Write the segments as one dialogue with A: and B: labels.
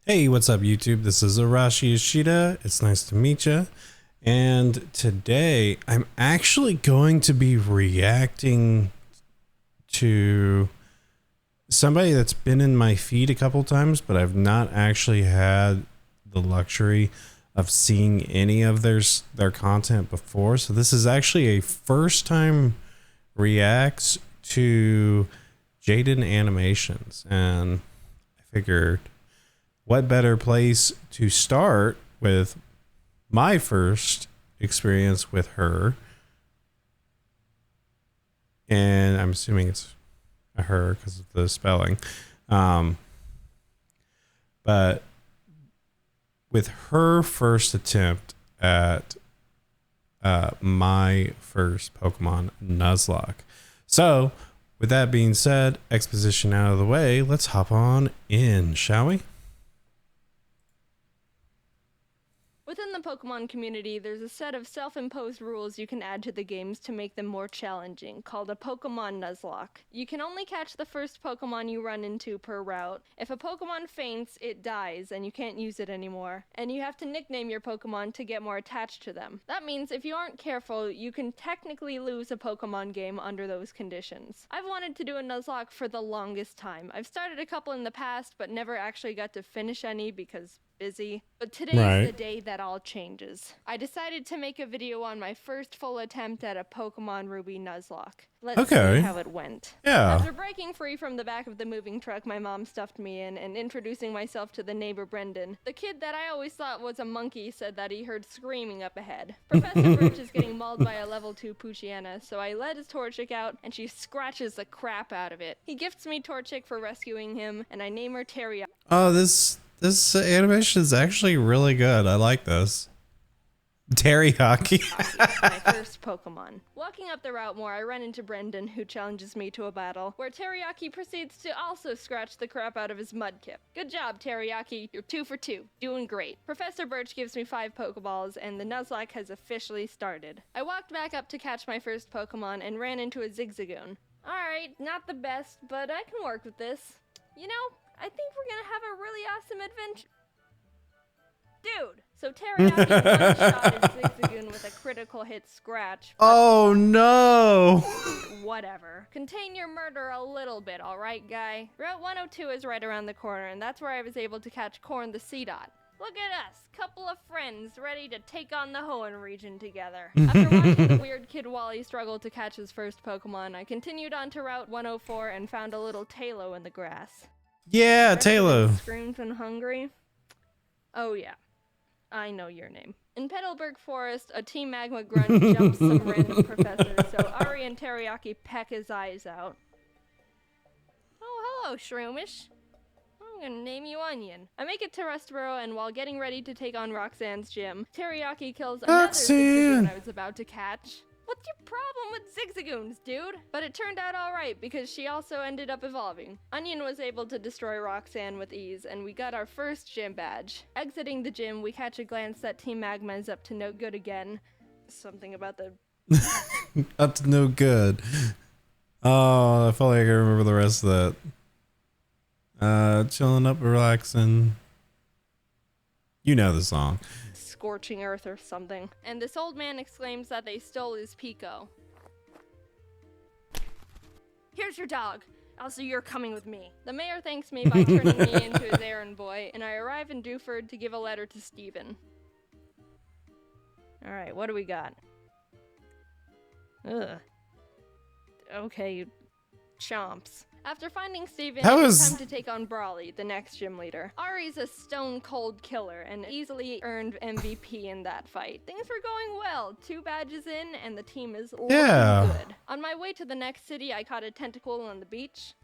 A: Hey, what's up YouTube? This is Arashi Ishida. It's nice to meet you. And today I'm actually going to be reacting to somebody that's been in my feed a couple times, but I've not actually had the luxury of seeing any of their content before. So this is actually a first time reacts to Jaiden animations, and I figured what better place to start with my first experience with her, and I'm assuming it's a her because of the spelling, but with her first attempt at my first Pokemon Nuzlocke. So with that being said, exposition out of the way, let's hop on in, shall we?
B: Within the Pokemon community, there's a set of self-imposed rules you can add to the games to make them more challenging, called a Pokemon Nuzlocke. You can only catch the first Pokemon you run into per route. If a Pokemon faints, it dies, and you can't use it anymore. And you have to nickname your Pokemon to get more attached to them. That means if you aren't careful, you can technically lose a Pokemon game under those conditions. I've wanted to do a Nuzlocke for the longest time. I've started a couple in the past, but never actually got to finish any because busy. But today's the day that all changes. I decided to make a video on my first full attempt at a Pokemon Ruby Nuzlocke. Let's see how it went.
A: Yeah.
B: After breaking free from the back of the moving truck my mom stuffed me in and introducing myself to the neighbor Brendan, the kid that I always thought was a monkey said that he heard screaming up ahead. Professor Birch is getting mauled by a level 2 Poochyena, so I let his Torchic out and she scratches the crap out of it. He gifts me Torchic for rescuing him and I name her Teriyaki.
A: Oh, this animation is actually really good. I like this. Teriyaki.
B: My first Pokemon. Walking up the route more, I run into Brendan, who challenges me to a battle, where Teriyaki proceeds to also scratch the crap out of his Mudkip. Good job, Teriyaki. You're 2 for 2. Doing great. Professor Birch gives me 5 Pokeballs, and the Nuzlocke has officially started. I walked back up to catch my first Pokemon and ran into a Zigzagoon. Alright, not the best, but I can work with this. You know, I think we're gonna have a really awesome adventure. Dude! So Teriyaki one-shotted Zigzagoon with a critical hit scratch.
A: Oh no!
B: Whatever. Contain your murder a little bit, alright, guy? Route 102 is right around the corner, and that's where I was able to catch Corn the Seedot. Look at us, couple of friends ready to take on the Hoenn region together. After watching the weird kid Wally struggle to catch his first Pokemon, I continued on to Route 104 and found a little Tailo in the grass.
A: Yeah, Tailo.
B: Screams and hungry. Oh yeah, I know your name. In Petalburg Forest, a Team Magma grunt jumps some random professor, so Ari and Teriyaki peck his eyes out. Oh, hello, Shroomish. I'm gonna name you Onion. I make it to Rustboro, and while getting ready to take on Roxanne's gym, Teriyaki kills another Zigzagoon I was about to catch. What's your problem with Zigzagoons, dude? But it turned out alright, because she also ended up evolving. Onion was able to destroy Roxanne with ease, and we got our first gym badge. Exiting the gym, we catch a glance that Team Magma is up to no good again. Something about the...
A: Up to no good. Oh, I felt like I remember the rest of that. Chilling up, relaxing. You know the song.
B: Scorching earth or something. And this old man exclaims that they stole his Pico. Here's your dog. Also, you're coming with me. The mayor thanks me by turning me into his errand boy, and I arrive in Dewford to give a letter to Stephen. Alright, what do we got? Ugh. Okay, chomps. After finding Steven, it's time to take on Brawly, the next gym leader. Ari's a stone-cold killer and easily earned MVP in that fight. Things were going well. 2 badges in, and the team is looking good. On my way to the next city, I caught a tentacle on the beach.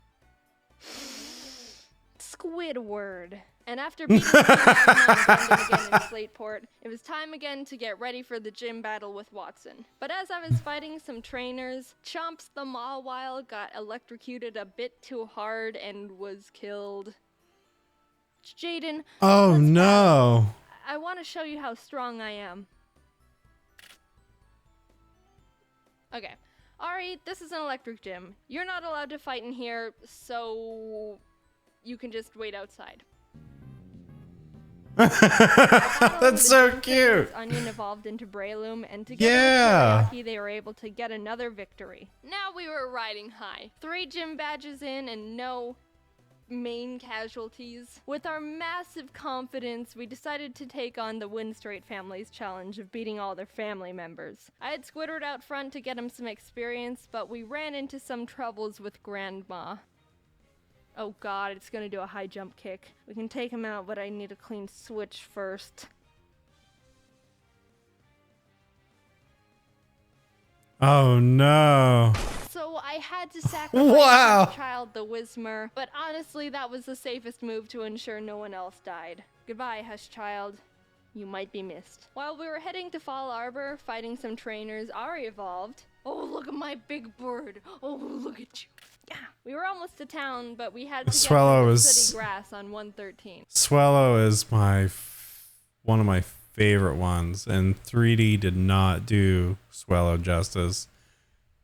B: Squidward. And after beating again in Slateport, it was time again to get ready for the gym battle with Watson. But as I was fighting some trainers, Chomps the Mawile got electrocuted a bit too hard and was killed. Jaiden.
A: Oh no.
B: I want to show you how strong I am. Okay. Ari, this is an electric gym. You're not allowed to fight in here, so you can just wait outside.
A: That's so cute.
B: Onion evolved into Breloom, and together with Teriyaki, they were able to get another victory. Now we were riding high. 3 gym badges in and no main casualties. With our massive confidence, we decided to take on the Win Straight family's challenge of beating all their family members. I had Squidward out front to get him some experience, but we ran into some troubles with Grandma. Oh god, it's gonna do a high jump kick. We can take him out, but I need a clean switch first.
A: Oh no.
B: So I had to sacrifice
A: Wow.
B: Child the Whismer, but honestly that was the safest move to ensure no one else died. Goodbye, Hush Child. You might be missed. While we were heading to Fall Arbor, fighting some trainers, Ari evolved. Oh, look at my big bird. Oh, look at you. Yeah. We were almost to town, but we had to get through the city grass on 113.
A: Swallow is one of my favorite ones, and 3D did not do Swallow justice.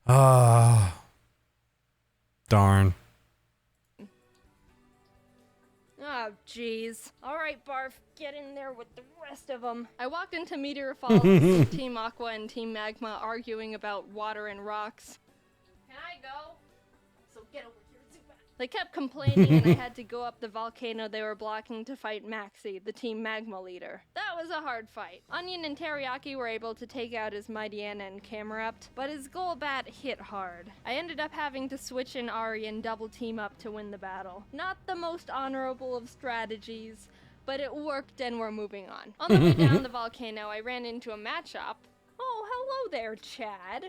A: Ah, darn.
B: Oh, jeez. Alright, Barf, get in there with the rest of them. I walked into Meteor Falls to see Team Aqua and Team Magma arguing about water and rocks. Can I go? So get over here, Zubat. They kept complaining and I had to go up the volcano they were blocking to fight Maxie, the Team Magma leader. That was a hard fight. Onion and Teriyaki were able to take out his Mightyena and Camerupt, but his Golbat hit hard. I ended up having to switch in Ari and double team up to win the battle. Not the most honorable of strategies, but it worked and we're moving on. On the way down the volcano, I ran into a matchup. Oh, hello there, Chad.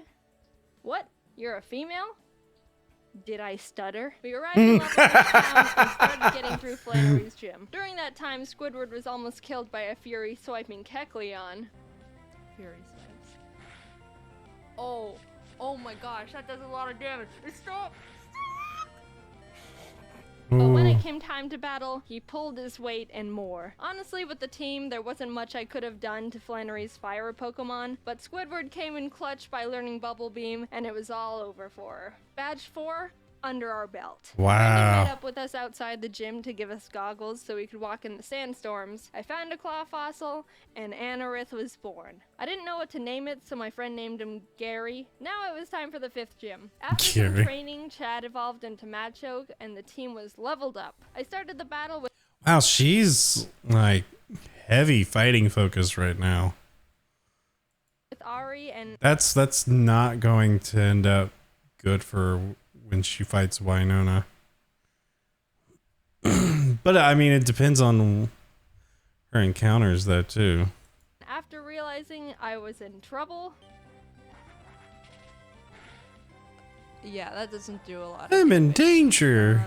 B: What? You're a female? Did I stutter? We arrived in level 3 town and started getting through Flannery's gym. During that time, Squidward was almost killed by a Fury swiping Kecleon. Fury swipes. Oh my gosh, that does a lot of damage. Stop! But when it came time to battle, he pulled his weight and more. Honestly, with the team, there wasn't much I could have done to Flannery's fire Pokemon, but Squidward came in clutch by learning Bubble Beam, and it was all over for her. Badge 4, under our belt.
A: Wow.
B: Brandon met up with us outside the gym to give us goggles so we could walk in the sandstorms. I found a claw fossil, and Anorith was born. I didn't know what to name it, so my friend named him Gary. Now it was time for the 5th gym. After some training, Chad evolved into Machoke, and the team was leveled up. I started the battle with...
A: Wow, she's like heavy fighting focus right now.
B: With Ari and...
A: That's not going to end up good for when she fights Winona. But I mean, it depends on her encounters though too.
B: After realizing I was in trouble... Yeah, that doesn't do a lot.
A: I'm in danger.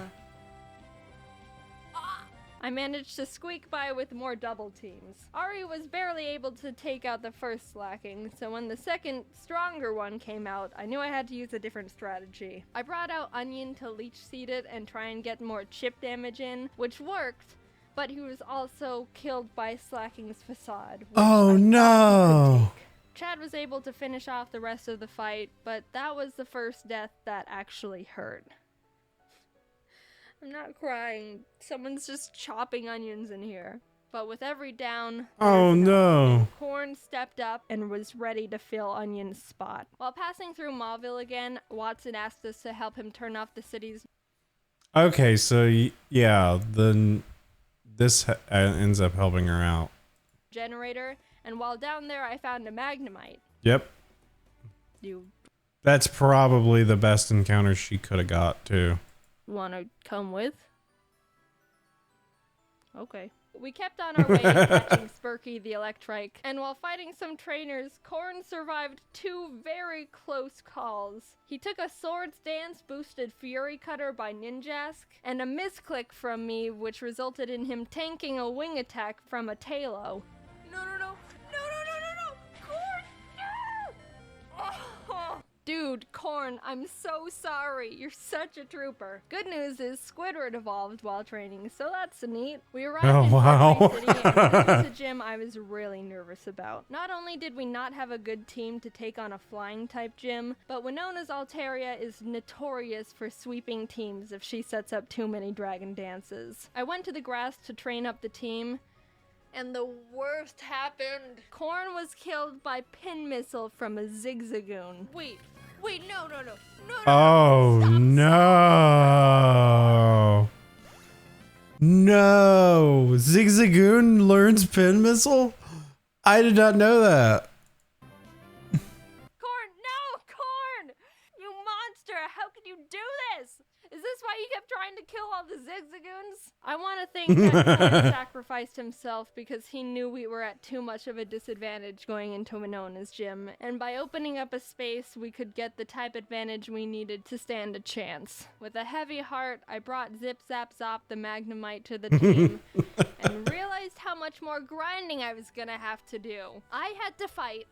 B: I managed to squeak by with more double teams. Ari was barely able to take out the first slacking, so when the second, stronger one came out, I knew I had to use a different strategy. I brought out Onion to leech seed it and try and get more chip damage in, which worked, but he was also killed by Slacking's Facade.
A: Oh no!
B: Chad was able to finish off the rest of the fight, but that was the first death that actually hurt. I'm not crying. Someone's just chopping onions in here. But with every down,
A: oh no!
B: Corn stepped up and was ready to fill Onion's spot. While passing through Mauville again, Watson asked us to help him turn off the city's...
A: Okay, so yeah, then this ends up helping her out.
B: ...generator, and while down there I found a Magnemite.
A: Yep. That's probably the best encounter she could have got, too.
B: Want to come with? Okay. We kept on our way catching Spurky the Electrike, and while fighting some trainers, Corn survived 2 very close calls. He took a Swords Dance boosted Fury Cutter by Ninjask, and a misclick from me which resulted in him tanking a wing attack from a Talo. No! Corn, no! Oh. Dude, Corn, I'm so sorry. You're such a trooper. Good news is Squidward evolved while training, so that's neat. We arrived in Portrait City, and this was a gym I was really nervous about. Not only did we not have a good team to take on a flying-type gym, but Winona's Altaria is notorious for sweeping teams if she sets up too many dragon dances. I went to the grass to train up the team, And the worst happened. Corn was killed by pin missile from a zigzagoon. Wait, no.
A: Oh,
B: Stop.
A: no. No. Zigzagoon learns pin missile? I did not know that.
B: Corn, no, Corn! You monster, how could you do this? Is this why you kept trying to kill all the zigzagoons? I want to think that Corn sacrificed himself because he knew we were at too much of a disadvantage going into Winona's gym, and by opening up a space, we could get the type advantage we needed to stand a chance. With a heavy heart, I brought Zip Zap Zop the Magnemite to the team, and realized how much more grinding I was gonna have to do. I had to fight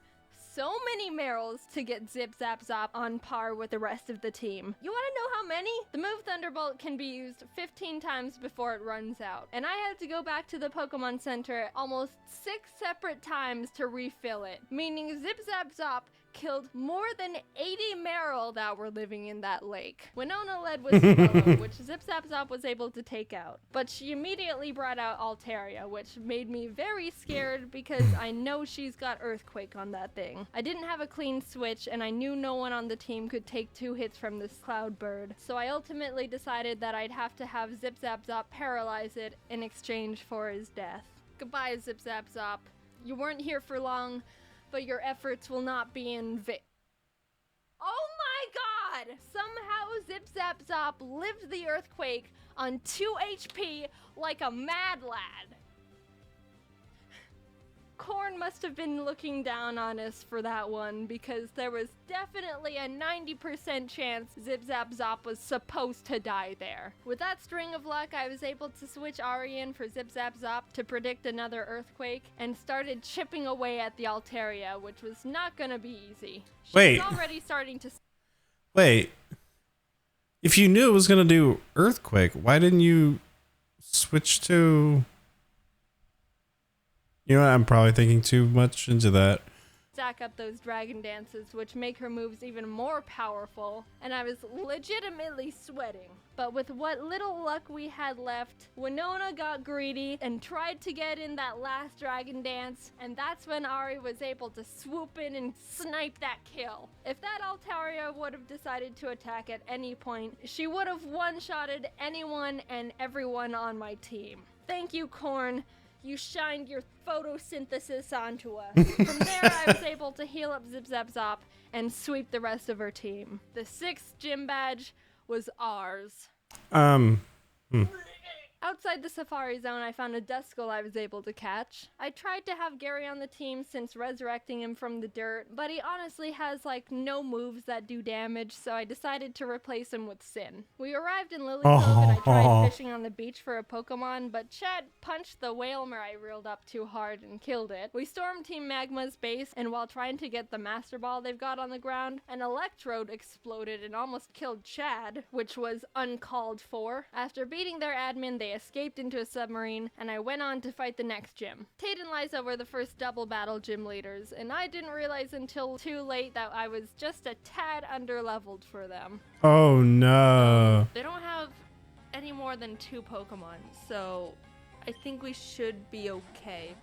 B: so many Merrills to get Zip Zap Zop on par with the rest of the team. You want to know how many? The move Thunderbolt can be used 15 times before it runs out, and I had to go back to the Pokemon Center almost 6 separate times to refill it, meaning Zip Zap Zop killed more than 80 Merrill that were living in that lake. Winona led with Swallow, which Zip Zap Zop was able to take out, but she immediately brought out Altaria, which made me very scared because I know she's got Earthquake on that thing. I didn't have a clean switch, and I knew no one on the team could take 2 hits from this Cloud Bird, so I ultimately decided that I'd have to have Zip Zap Zop paralyze it in exchange for his death. Goodbye, Zip Zap Zop. You weren't here for long, but your efforts will not be in vain. Oh my god! Somehow Zip Zap Zop lived the earthquake on 2 HP like a mad lad. Corn must have been looking down on us for that one, because there was definitely a 90% chance Zip Zap Zop was supposed to die there. With that string of luck, I was able to switch Ari in for Zip Zap Zop to predict another earthquake, and started chipping away at the Altaria, which was not gonna be easy. She was already starting to...
A: Wait. If you knew it was gonna do earthquake, why didn't you switch to... You know what? I'm probably thinking too much into that.
B: Stack up those dragon dances, which make her moves even more powerful, and I was legitimately sweating. But with what little luck we had left, Winona got greedy and tried to get in that last dragon dance, and that's when Ari was able to swoop in and snipe that kill. If that Altaria would have decided to attack at any point, she would have one-shotted anyone and everyone on my team. Thank you, Corn. You shined your photosynthesis onto us. From there, I was able to heal up Zip Zap Zop and sweep the rest of her team. The 6th gym badge was ours. Outside the Safari Zone, I found a Duskull I was able to catch. I tried to have Gary on the team since resurrecting him from the dirt, but he honestly has like no moves that do damage, so I decided to replace him with Sin. We arrived in Lily Cove and I tried fishing on the beach for a Pokemon, but Chad punched the Whalmer I reeled up too hard and killed it. We stormed Team Magma's base, and while trying to get the Master Ball they've got on the ground, an Electrode exploded and almost killed Chad, which was uncalled for. After beating their admin, they escaped into a submarine, and I went on to fight the next gym. Tate and Liza were the first double battle gym leaders, and I didn't realize until too late that I was just a tad underleveled for them.
A: Oh no.
B: They don't have any more than 2 Pokemon, so I think we should be okay.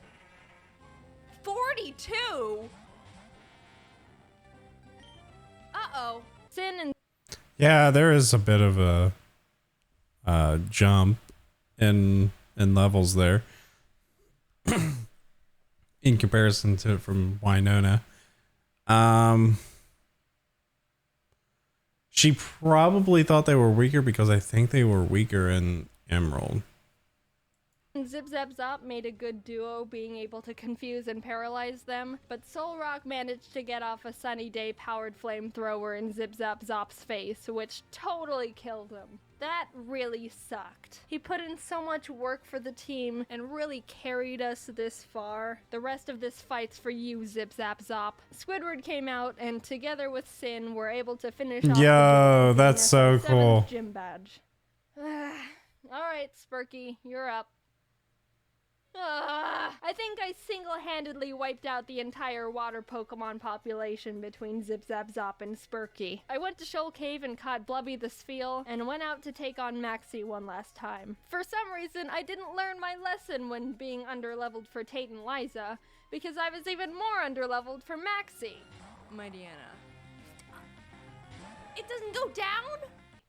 B: 42? Uh-oh. Sin and...
A: Yeah, there is a bit of a jump in levels there in comparison to from Winona. She probably thought they were weaker because I think they were weaker in Emerald.
B: Zip Zap Zop made a good duo, being able to confuse and paralyze them, but Solrock managed to get off a Sunny Day powered flamethrower in Zip Zap Zop's face, which totally killed him. That really sucked. He put in so much work for the team and really carried us this far. The rest of this fight's for you, Zip Zap Zop. Squidward came out, and together with Sin, were able to finish off
A: Yo, that's so cool.
B: Gym badge. Alright, Spurky, you're up. I I think I single-handedly wiped out the entire water Pokemon population between Zip Zap Zop and Spurky. I went to Shoal Cave and caught Blubby the Spheal, and went out to take on Maxie one last time. For some reason, I didn't learn my lesson when being underleveled for Tate and Liza, because I was even more underleveled for Maxie.
C: Mightyena.
B: It doesn't go down?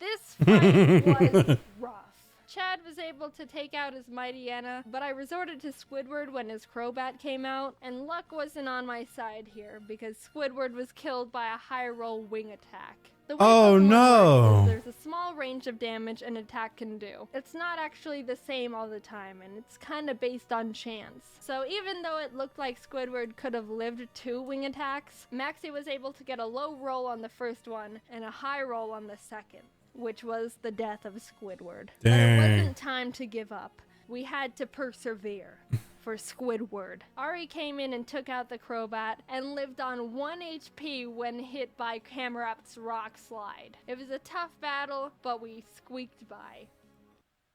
B: This fight was rough. Chad was able to take out his Mightyena, but I resorted to Squidward when his Crobat came out, and luck wasn't on my side here, because Squidward was killed by a high roll wing attack. The way
A: Oh,
B: Pokemon
A: no.
B: works is there's a small range of damage an attack can do. It's not actually the same all the time, and it's kind of based on chance. So even though it looked like Squidward could have lived 2 wing attacks, Maxie was able to get a low roll on the first one and a high roll on the second, which was the death of Squidward. But it wasn't time to give up. We had to persevere for Squidward. Ari came in and took out the Crobat and lived on 1 HP when hit by Camerap's Rock Slide. It was a tough battle, but we squeaked by.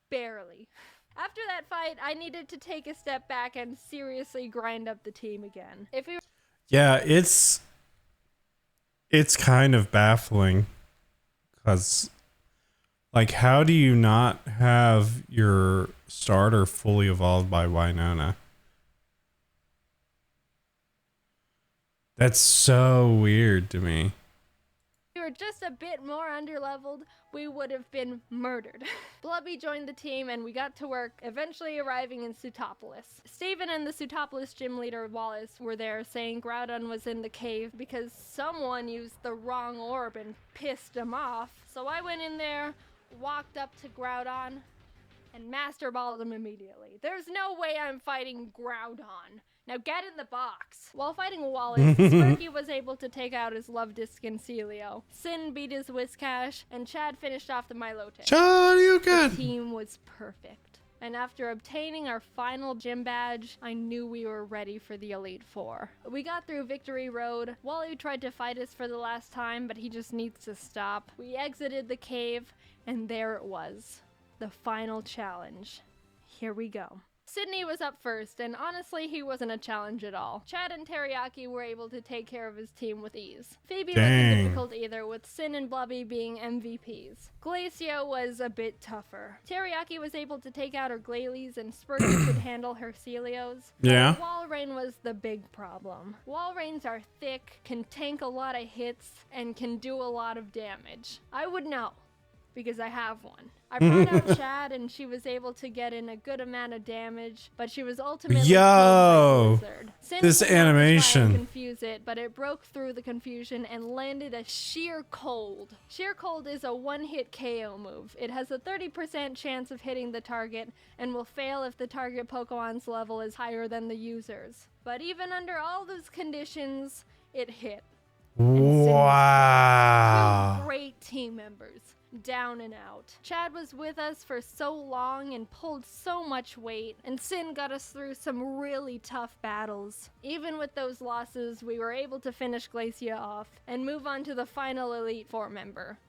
B: Barely. After that fight, I needed to take a step back and seriously grind up the team again.
A: Yeah, it's kind of baffling, because like, how do you not have your starter fully evolved by Winona? That's so weird to me.
B: If we were just a bit more underleveled, we would have been murdered. Blubby joined the team and we got to work, eventually arriving in Sutopolis. Steven and the Sutopolis gym leader Wallace were there, saying Groudon was in the cave because someone used the wrong orb and pissed him off. So I went in there, walked up to Groudon, and Master Balled him immediately. There's no way I'm fighting Groudon. Now get in the box. While fighting Wallace, Sparky was able to take out his Love-Disc and Celio. Sin beat his Whiscash, and Chad finished off the Milotic.
A: Chad, you
B: The
A: good?
B: team was perfect. And after obtaining our final gym badge, I knew we were ready for the Elite Four. We got through Victory Road. Wally tried to fight us for the last time, but he just needs to stop. We exited the cave, and there it was. The final challenge. Here we go. Sydney was up first, and honestly, he wasn't a challenge at all. Chad and Teriyaki were able to take care of his team with ease. Phoebe wasn't difficult either, with Sin and Blubby being MVPs. Glacio was a bit tougher. Teriyaki was able to take out her Glalie, and Spurky could handle her Celios.
A: Yeah.
B: Walrein was the big problem. Walreins are thick, can tank a lot of hits, and can do a lot of damage. I would know, because I have one. I brought out Chad, and she was able to get in a good amount of damage, but she was ultimately killed by the Blizzard. Sin
A: this
B: could not try and
A: animation.
B: confuse it, but it broke through the confusion and landed a Sheer Cold. Sheer Cold is a one-hit KO move. It has a 30% chance of hitting the target and will fail if the target Pokemon's level is higher than the user's. But even under all those conditions, it hit.
A: Wow.
B: Two great team members. Down and out. Chad was with us for so long and pulled so much weight, and Sin got us through some really tough battles. Even with those losses, we were able to finish Glacia off and move on to the final Elite Four member,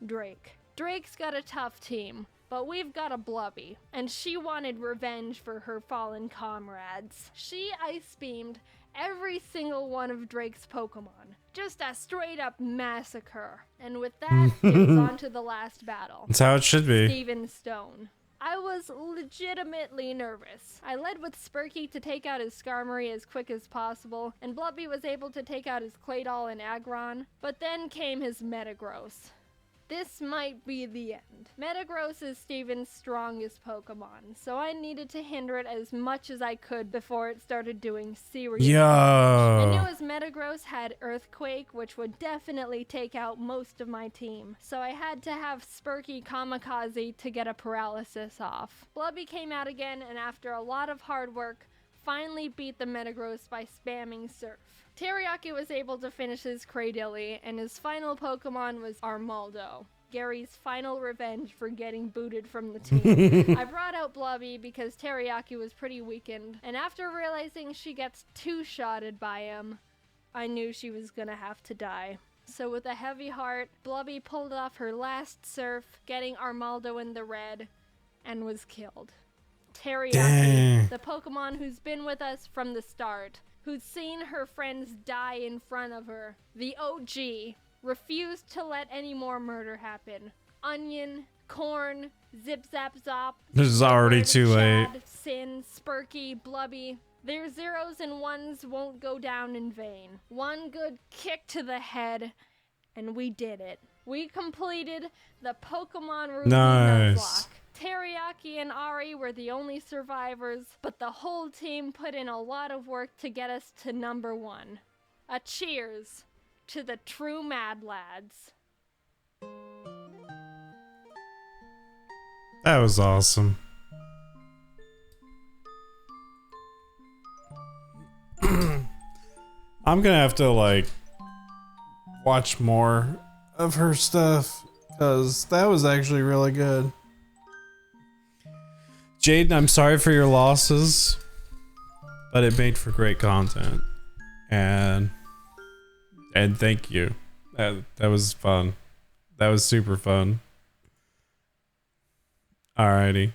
B: Drake. Drake's got a tough team, but we've got a Blubby, and she wanted revenge for her fallen comrades. She ice beamed every single one of Drake's Pokemon. Just a straight up massacre. And with that, it was on to the last battle.
A: That's how it should be.
B: Steven Stone. I was legitimately nervous. I led with Spurky to take out his Skarmory as quick as possible, and Blubby was able to take out his Claydol and Aggron, but then came his Metagross. This might be the end. Metagross is Steven's strongest Pokemon, so I needed to hinder it as much as I could before it started doing serious damage. I knew his Metagross had Earthquake, which would definitely take out most of my team, so I had to have Spurky Kamikaze to get a paralysis off. Blubby came out again, and after a lot of hard work, finally beat the Metagross by spamming Surf. Teriyaki was able to finish his Cradily, and his final Pokemon was Armaldo, Gary's final revenge for getting booted from the team. I brought out Blubby because Teriyaki was pretty weakened, and after realizing she gets two-shotted by him, I knew she was gonna have to die. So with a heavy heart, Blubby pulled off her last Surf, getting Armaldo in the red, and was killed. Teriyaki,
A: Dang.
B: the Pokemon who's been with us from the start, who's seen her friends die in front of her. The OG refused to let any more murder happen. Onion, Corn, Zip Zap Zop.
A: This is already
B: Squidward,
A: too late.
B: Chad, Sin, Spurky, Blubby. Their zeros and ones won't go down in vain. One good kick to the head, and we did it. We completed the Pokemon Ruby
A: Nice.
B: Nuzlocke. Teriyaki and Ari were the only survivors, but the whole team put in a lot of work to get us to number 1. A cheers to the true Mad Lads.
A: That was awesome. I'm gonna have to like watch more of her stuff because that was actually really good. Jaiden, I'm sorry for your losses, but it made for great content, and thank you. That was fun. That was super fun. Alrighty.